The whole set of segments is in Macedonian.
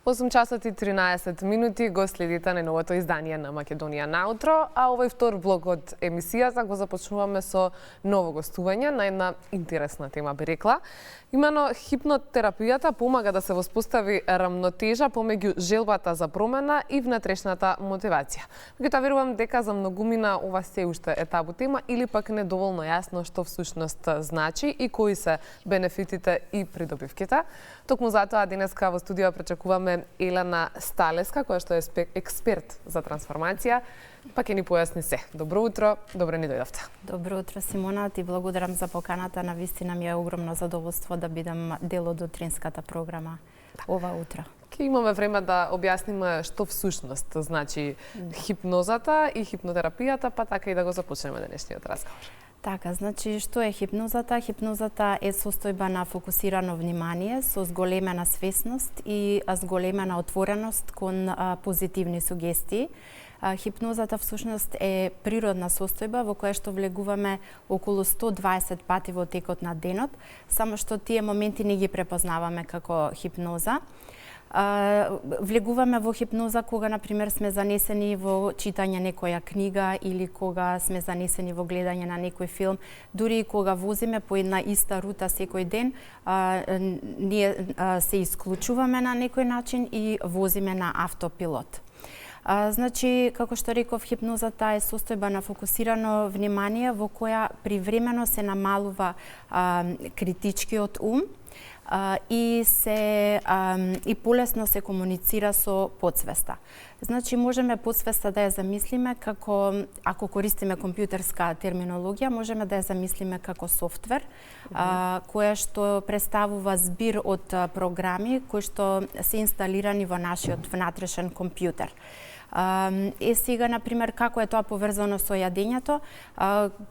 8 часот и 13 минути го следите на новото издание на Македонија наутро, а овој втор блок од емисијата го започнуваме со ново гостување на една интересна тема, би рекла. Имено хипнотерапијата помага да се воспостави рамнотежа помеѓу желбата за промена и внатрешната мотивација. Меѓутоа верувам дека за многумина ова се уште е табу тема или пак недоволно јасно што всушност значи и кои се бенефитите и придобивките. Токму затоа денеска во студио пречекуваме Елена Сталеска, која што е експерт за трансформација, па ќе ни појасни се. Добро утро, добро ни дојдовте. Добро утро, Симона, ти благодарам за поканата. Навистина ми е огромно задоволство да бидам дел од утринската програма ова утро. Ке имаме време да објасниме што всушност значи хипнозата и хипнотерапијата, па така и да го започнеме денешниот разговор. Така, значи, што е хипнозата? Хипнозата е состојба на фокусирано внимание со зголемена свесност и зголемена отвореност кон позитивни сугестии. Хипнозата всушност е природна состојба во која што влегуваме околу 120 пати во текот на денот, само што тие моменти не ги препознаваме како хипноза. Влегуваме во хипноза кога, например, сме занесени во читање некоја книга или кога сме занесени во гледање на некој филм, дури и кога возиме по една иста рута секој ден, ние се исклучуваме на некој начин и возиме на автопилот. Значи, како што реков, хипнозата е состојба на фокусирано внимание во која привремено се намалува критичкиот ум, и полесно се комуницира со подсвеста. Значи, можеме подсвеста да ја замислиме како, ако користиме компјутерска терминологија, можеме да ја замислиме како софтвер, која што представува збир од програми кои што се инсталирани во нашиот внатрешен компјутер. Сега, например, како е тоа поврзано со јадењето,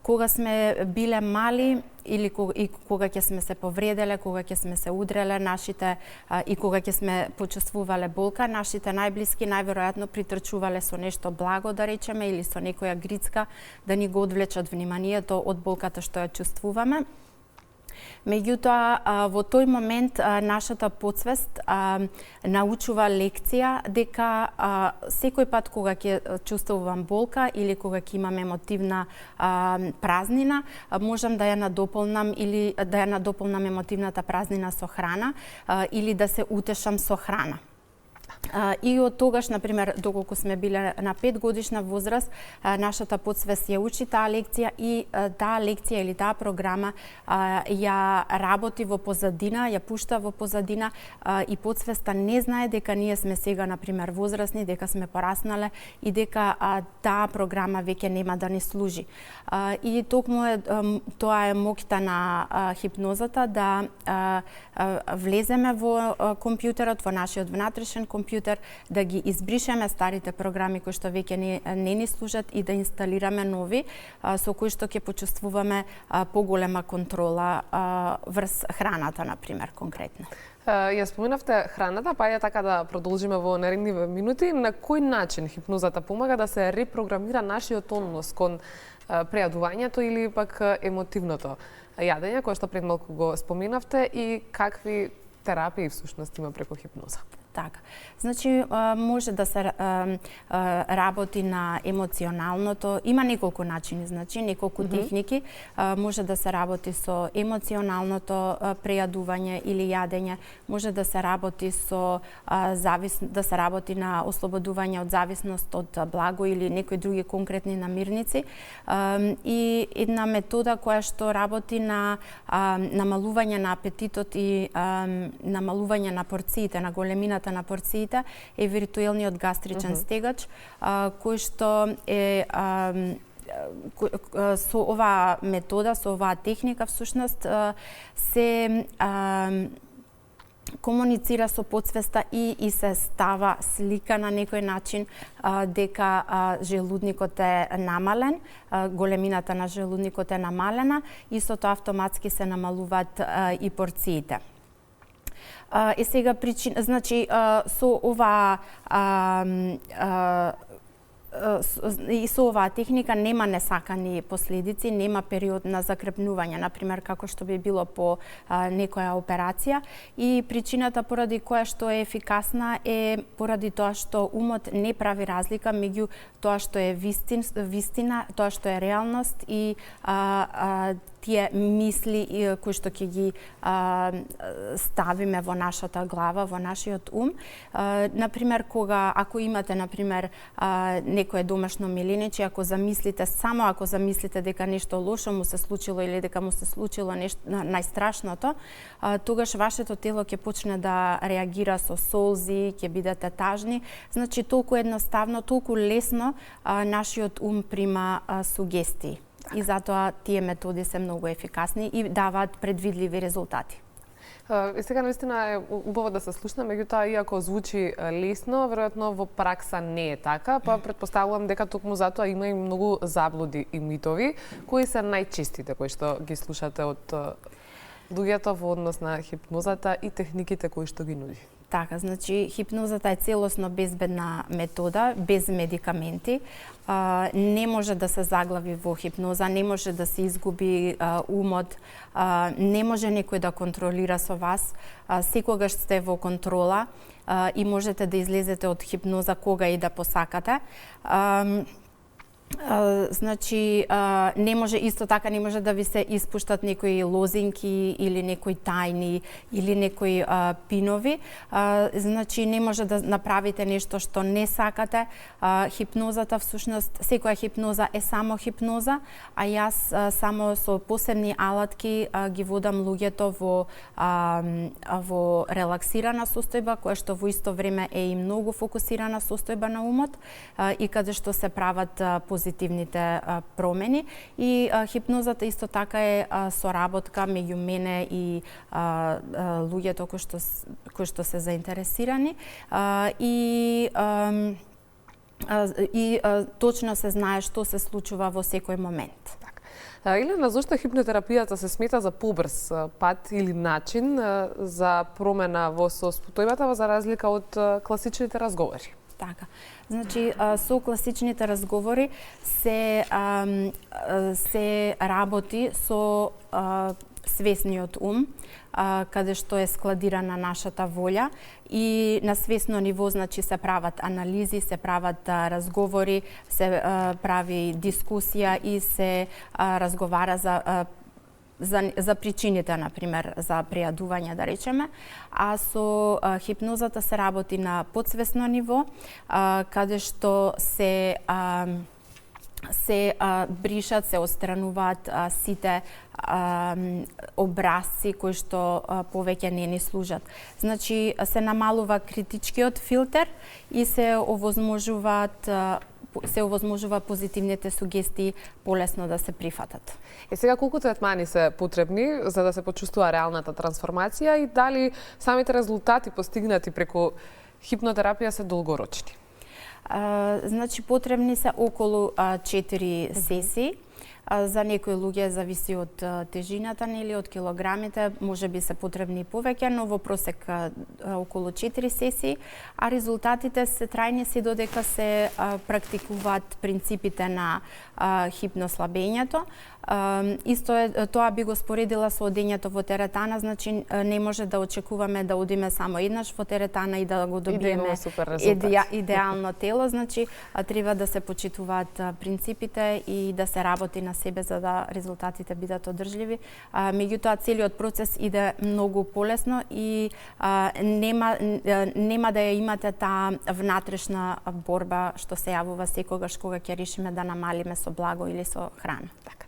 кога сме биле мали или кога ќе сме се повределе, кога ќе сме се удреле, и кога ќе сме почувствувале болка, нашите најблиски најверојатно притрчувале со нешто благо, да речеме, или со некоја грицка, да ни го одвлечат вниманието од болката што ја чувствуваме. Меѓутоа, во тој момент нашата подсвест научува лекција дека секој пат кога ќе чувствувам болка или кога ќе имам емотивна празнина, можам да ја надополнам или да ја надополнам емотивната празнина со храна или да се утешам со храна. И од тогаш, например, доколку сме биле на 5 годишна возраст, нашата подсвест ја учи таа лекција и таа лекција или таа програма ја работи во позадина, ја пушта во позадина и подсвеста не знае дека ние сме сега, например, возрастни, дека сме пораснале и дека таа програма веќе нема да ни служи. И токму тоа е моќта на хипнозата, да влеземе во компјутерот, во нашиот внатрешен компјутер, да ги избришеме старите програми кои што веќе не ни служат и да инсталираме нови, со кои што ќе почувствуваме поголема контрола врз храната, например, конкретно. Ја споменавте храната, па ја така да продолжиме во наредниве минути. На кој начин хипнозата помага да се репрограмира нашиот однос кон прејадувањето или пак емотивното јадење, кое што пред малку го споменавте, и какви терапии всушност има преку хипноза? Така. Значи, може да се работи на емоционалното. Има неколку начини, значи, неколку техники. Може да се работи со емоционалното прејадување или јадење. Може да се работи со да се работи на ослободување од зависност од благо или некои други конкретни намирници. И една метода која што работи на намалување на апетитот и намалување на порциите, на големината на порциите, е виртуелниот гастричен стегач, кој што е со оваа метода, со оваа техника всушност се комуницира со подсвеста и се става слика на некој начин дека желудникот е намален, големината на желудникот е намалена и со тоа автоматски се намалуваат и порциите. Сега значи со ова и со оваа техника нема несакани последици, нема период на закрепнување, например како што би било по некоја операција, и причината поради која што е ефикасна е поради тоа што умот не прави разлика меѓу тоа што е вистина, тоа што е реалност и тие мисли кои што ќе ги ставиме во нашата глава, во нашиот ум. Например, ако имате например некое домашно милениче, ако замислите дека нешто лошо му се случило или дека му се случило нешто најстрашното, тогаш вашето тело ќе почне да реагира со солзи, ќе бидете тажни. Значи толку едноставно, толку лесно нашиот ум прима сугестии. И затоа тие методи се многу ефикасни и даваат предвидливи резултати. И сега наистина е убаво да се слушна, меѓутоа иако звучи лесно, веројатно во пракса не е така, па претпоставувам дека токму затоа има и многу заблуди и митови. Кои се најчестите кои што ги слушате од луѓето во однос на хипнозата и техниките кои што ги нуди? Така, значи хипнозата е целосно безбедна метода, без медикаменти. Не може да се заглави во хипноза, не може да се изгуби умот, не може некој да контролира со вас. Секогаш сте во контрола и можете да излезете од хипноза кога и да посакате. Значи, не може да ви се испуштат некои лозинки или некои тајни или некои пинови. Значи, не може да направите нешто што не сакате. Хипнозата, всушност, секоја хипноза е само хипноза, а јас само со посебни алатки ги водам луѓето во релаксирана состојба, која што во исто време е и многу фокусирана состојба на умот и каде што се прават позитивните промени. И хипнозата исто така е соработка меѓу мене и луѓето кои што се заинтересирани и точно се знае што се случува во секој момент. Илена, зошто хипнотерапијата се смета за побрз пат или начин за промена во состојбата за разлика од класичните разговори? Така. Значи, со класичните разговори се работи со свесниот ум, каде што е складирана нашата волја и на свесно ниво, значи, се прават анализи, се прават разговори, се прави дискусија и се разговара за причините, например, за прејадување, да речеме, а со хипнозата се работи на подсвесно ниво, каде што се бришат, се отстрануваат сите образци кои што повеќе не ни служат. Значи, се намалува критичкиот филтер и се овозможува позитивните сугестии полесно да се прифатат. Сега колку третмани се потребни за да се почувствува реалната трансформација и дали самите резултати постигнати преку хипнотерапија се долгорочни? Значи, потребни се околу 4 сесии. За некои луѓе зависи од тежината или од килограмите, може би се потребни повеќе, но во просек околу 4 сесии, а резултатите се трајни се додека се практикуваат принципите на хипнослабењето. Исто е, тоа би го споредила со одењето во теретана, значи не може да очекуваме да одиме само еднаш во теретана и да го добиеме идеално тело, значи треба да се почитуваат принципите и да се работи на себе за да резултатите бидат одржливи. Меѓутоа целиот процес иде многу полесно и нема да ја имате таа внатрешна борба што се јавува секогаш кога ќе решиме да намалиме со благо или со храна. Така.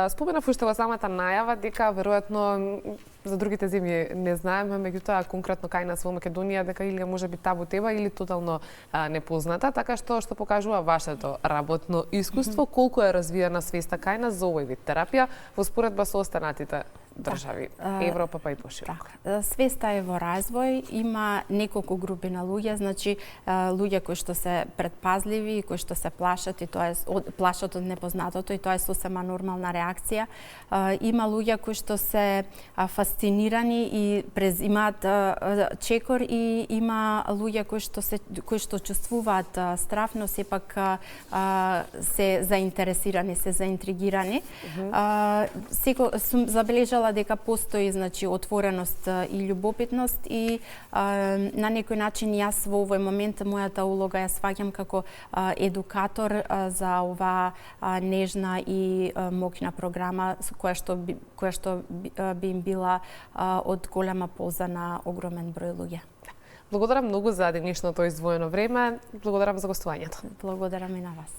Споменав уште во самата најава дека веројатно за другите земји не знаеме, меѓутоа конкретно кај нас во Македонија дека или може би табу тема или тотално непозната, така што покажува вашето работно искуство, колку е развиена свеста кај нас за овој вид терапија во споредба со останатите држави, Европа па и пошироко. Свеста е во развој, има неколку групи на луѓе, значи луѓе кои што се предпазливи, кои што се плашат и тоа е плашат од непознатото и тоа е сосема нормална реакција. Има луѓе кои што се фасцинирани и имаат чекор, и има луѓе кои што чувствуваат страф, но сепак се заинтересирани, се заинтригирани. Сум забележала дека постои, значи, отвореност и љубопитност, и на некој начин јас во овој момент мојата улога ја сваќам како едукатор за оваа нежна и моќна програма која што би им била од голема полза на огромен број луѓе. Благодарам многу за денешното издвоено време. Благодарам за гостувањето. Благодарам и на вас.